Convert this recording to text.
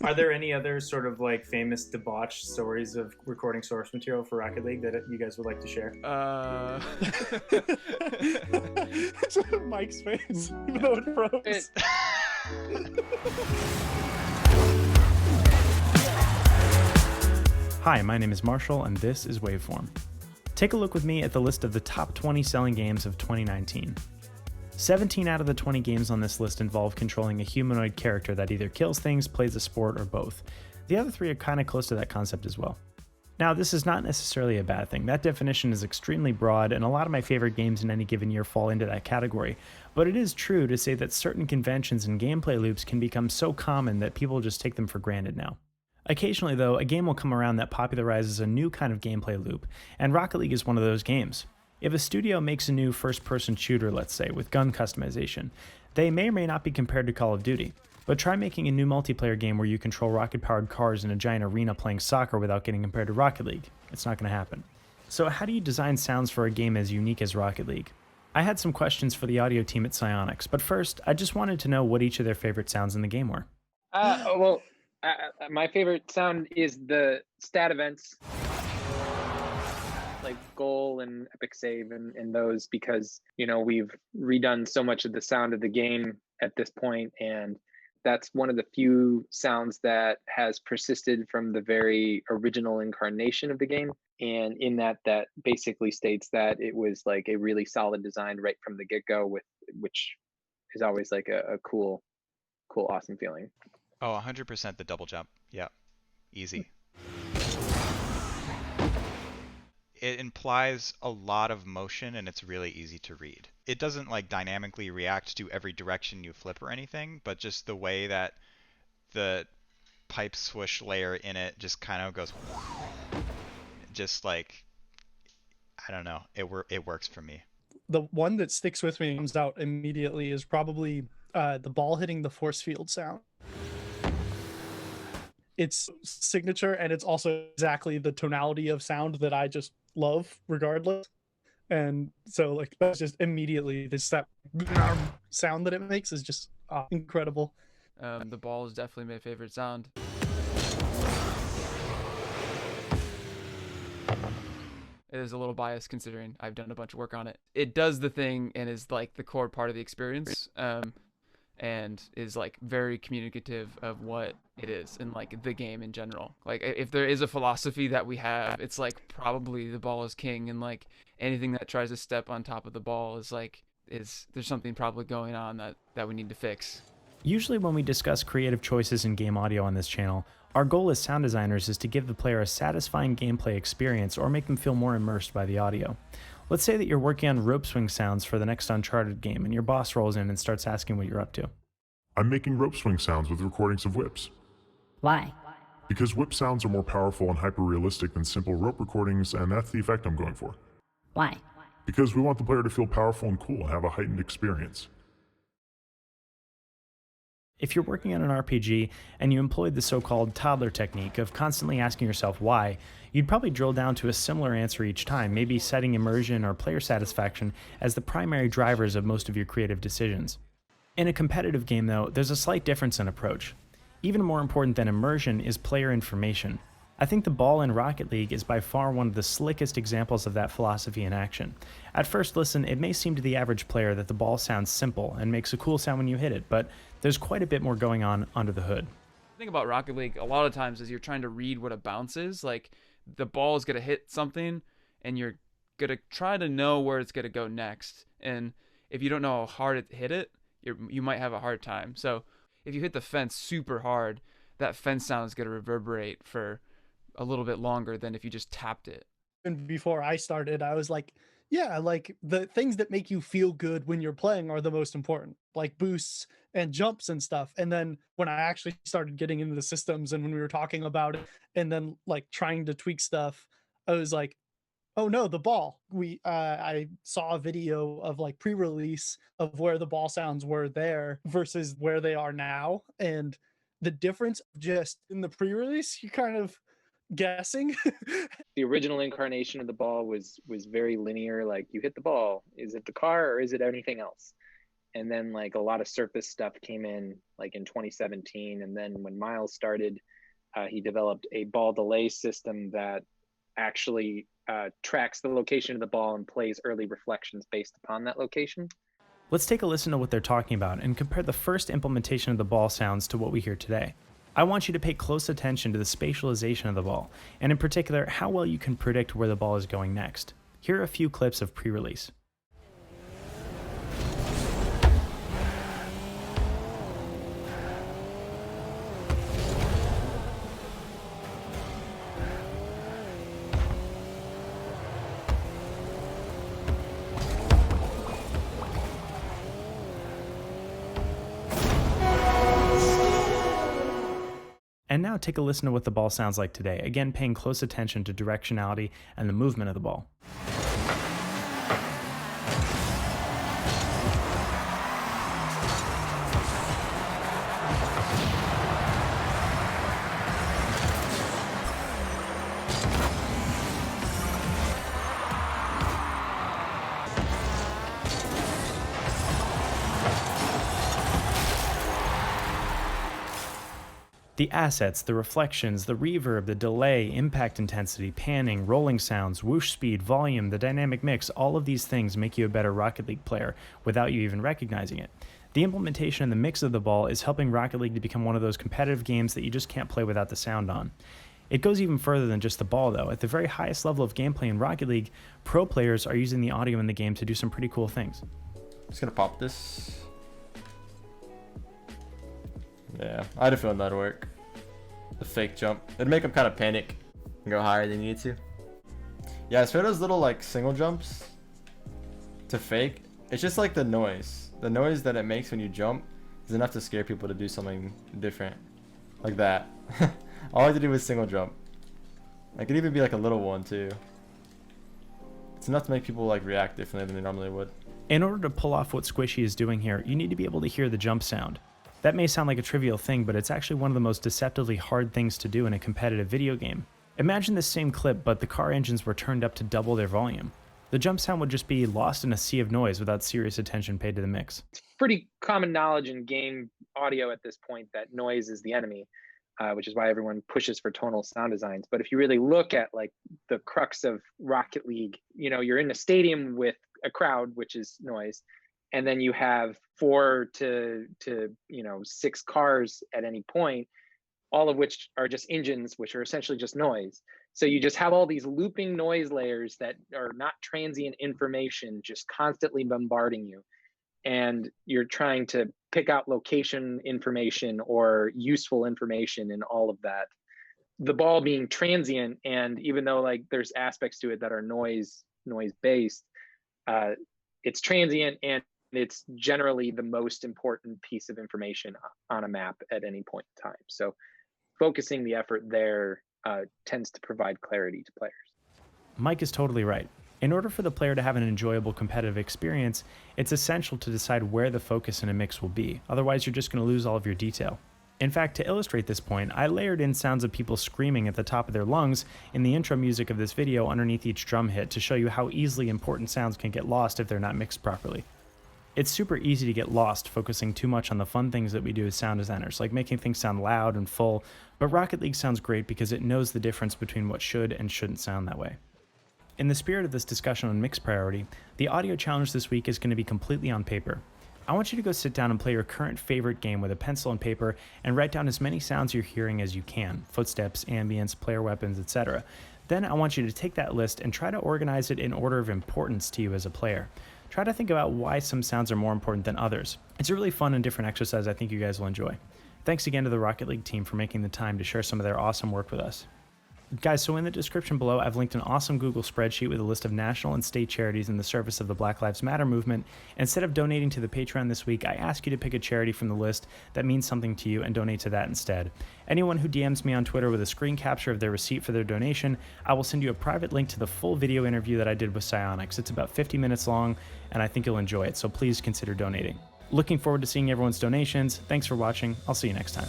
Are there any other sort of like famous debauched stories of recording source material for Rocket League that you guys would like to share? Uh, Mike's face, even though it froze. Hi, my name is Marshall, and this is Waveform. Take a look with me at the list of the top 20 selling games of 2019. 17 out of the 20 games on this list involve controlling a humanoid character that either kills things, plays a sport, or both. The other three are kind of close to that concept as well. Now, this is not necessarily a bad thing. That definition is extremely broad, and a lot of my favorite games in any given year fall into that category. But it is true to say that certain conventions and gameplay loops can become so common that people just take them for granted now. Occasionally, though, a game will come around that popularizes a new kind of gameplay loop, and Rocket League is one of those games. If a studio makes a new first-person shooter, let's say, with gun customization, they may or may not be compared to Call of Duty. But try making a new multiplayer game where you control rocket-powered cars in a giant arena playing soccer without getting compared to Rocket League. It's not going to happen. So how do you design sounds for a game as unique as Rocket League? I had some questions for the audio team at Psyonix, but first, I just wanted to know what each of their favorite sounds in the game were. My favorite sound is the stat events, like goal and epic save and those, because, you know, we've redone so much of the sound of the game at this point, and that's one of the few sounds that has persisted from the very original incarnation of the game. And in that basically states that it was like a really solid design right from the get-go, which is always like a cool, awesome feeling. Oh, 100% the double jump. Yeah, easy. It implies a lot of motion and it's really easy to read. It doesn't like dynamically react to every direction you flip or anything, but just the way that the pipe swoosh layer in it just kind of goes just like, I don't know, it works for me. The one that sticks with me and comes out immediately is probably the ball hitting the force field sound. It's signature, and it's also exactly the tonality of sound that I just love regardless. And so like that's just immediately that sound that it makes is just incredible. the ball is definitely my favorite sound. It is a little biased considering I've done a bunch of work on it. It does the thing and is like the core part of the experience. And is like very communicative of what it is and like the game in general. Like if there is a philosophy that we have, it's like probably the ball is king, and like anything that tries to step on top of the ball is there's something probably going on that we need to fix. Usually when we discuss creative choices in game audio on this channel, our goal as sound designers is to give the player a satisfying gameplay experience or make them feel more immersed by the audio. Let's say that you're working on rope swing sounds for the next Uncharted game and your boss rolls in and starts asking what you're up to. I'm making rope swing sounds with recordings of whips. Why? Because whip sounds are more powerful and hyper-realistic than simple rope recordings, and that's the effect I'm going for. Why? Because we want the player to feel powerful and cool and have a heightened experience. If you're working on an RPG and you employed the so-called toddler technique of constantly asking yourself why, you'd probably drill down to a similar answer each time, maybe citing immersion or player satisfaction as the primary drivers of most of your creative decisions. In a competitive game though, there's a slight difference in approach. Even more important than immersion is player information. I think the ball in Rocket League is by far one of the slickest examples of that philosophy in action. At first listen, it may seem to the average player that the ball sounds simple and makes a cool sound when you hit it, but there's quite a bit more going on under the hood. The thing about Rocket League a lot of times is you're trying to read what a bounce is. Like the ball is going to hit something and you're going to try to know where it's going to go next. And if you don't know how hard it hit it, you might have a hard time. So if you hit the fence super hard, that fence sound is going to reverberate for a little bit longer than if you just tapped it. And before I started, I was like, yeah, like the things that make you feel good when you're playing are the most important, like boosts and jumps and stuff. And then when I actually started getting into the systems and when we were talking about it and then like trying to tweak stuff, I was like, oh no, the ball. I saw a video of like pre-release of where the ball sounds were there versus where they are now. And the difference just in the pre-release, you kind of guessing. The original incarnation of the ball was very linear. Like you hit the ball, is it the car or is it anything else? And then like a lot of surface stuff came in like in 2017. And then when Miles started, he developed a ball delay system that actually tracks the location of the ball and plays early reflections based upon that location. Let's take a listen to what they're talking about and compare the first implementation of the ball sounds to what we hear today. I want you to pay close attention to the spatialization of the ball, and in particular, how well you can predict where the ball is going next. Here are a few clips of pre-release. And now take a listen to what the ball sounds like today, again paying close attention to directionality and the movement of the ball. The assets, the reflections, the reverb, the delay, impact intensity, panning, rolling sounds, whoosh speed, volume, the dynamic mix, all of these things make you a better Rocket League player without you even recognizing it. The implementation and the mix of the ball is helping Rocket League to become one of those competitive games that you just can't play without the sound on. It goes even further than just the ball though. At the very highest level of gameplay in Rocket League, pro players are using the audio in the game to do some pretty cool things. Just gonna pop this. Yeah, I had a feeling that'd work. The fake jump. It'd make them kind of panic and go higher than you need to. Yeah, it's for those little like single jumps to fake. It's just like the noise. The noise that it makes when you jump is enough to scare people to do something different. Like that. All I had to do was single jump. It could even be like a little one too. It's enough to make people like react differently than they normally would. In order to pull off what Squishy is doing here, you need to be able to hear the jump sound. That may sound like a trivial thing, but it's actually one of the most deceptively hard things to do in a competitive video game. Imagine this same clip, but the car engines were turned up to double their volume. The jump sound would just be lost in a sea of noise without serious attention paid to the mix. It's pretty common knowledge in game audio at this point that noise is the enemy, which is why everyone pushes for tonal sound designs. But if you really look at like the crux of Rocket League, you know, you're in a stadium with a crowd, which is noise. And then you have 4 to 6 cars at any point, all of which are just engines, which are essentially just noise. So you just have all these looping noise layers that are not transient information, just constantly bombarding you. And you're trying to pick out location information or useful information in all of that. The ball being transient, and even though like there's aspects to it that are noise based, it's transient and it's generally the most important piece of information on a map at any point in time. So focusing the effort there tends to provide clarity to players. Mike is totally right. In order for the player to have an enjoyable competitive experience, it's essential to decide where the focus in a mix will be. Otherwise, you're just going to lose all of your detail. In fact, to illustrate this point, I layered in sounds of people screaming at the top of their lungs in the intro music of this video underneath each drum hit to show you how easily important sounds can get lost if they're not mixed properly. It's super easy to get lost focusing too much on the fun things that we do as sound designers, like making things sound loud and full, but Rocket League sounds great because it knows the difference between what should and shouldn't sound that way. In the spirit of this discussion on mix priority, the audio challenge this week is going to be completely on paper. I want you to go sit down and play your current favorite game with a pencil and paper and write down as many sounds you're hearing as you can, footsteps, ambience, player weapons, etc. Then I want you to take that list and try to organize it in order of importance to you as a player. Try to think about why some sounds are more important than others. It's a really fun and different exercise I think you guys will enjoy. Thanks again to the Rocket League team for making the time to share some of their awesome work with us. Guys, so in the description below, I've linked an awesome Google spreadsheet with a list of national and state charities in the service of the Black Lives Matter movement. Instead of donating to the Patreon this week, I ask you to pick a charity from the list that means something to you and donate to that instead. Anyone who DMs me on Twitter with a screen capture of their receipt for their donation, I will send you a private link to the full video interview that I did with Psyonix. It's about 50 minutes long, and I think you'll enjoy it, so please consider donating. Looking forward to seeing everyone's donations. Thanks for watching. I'll see you next time.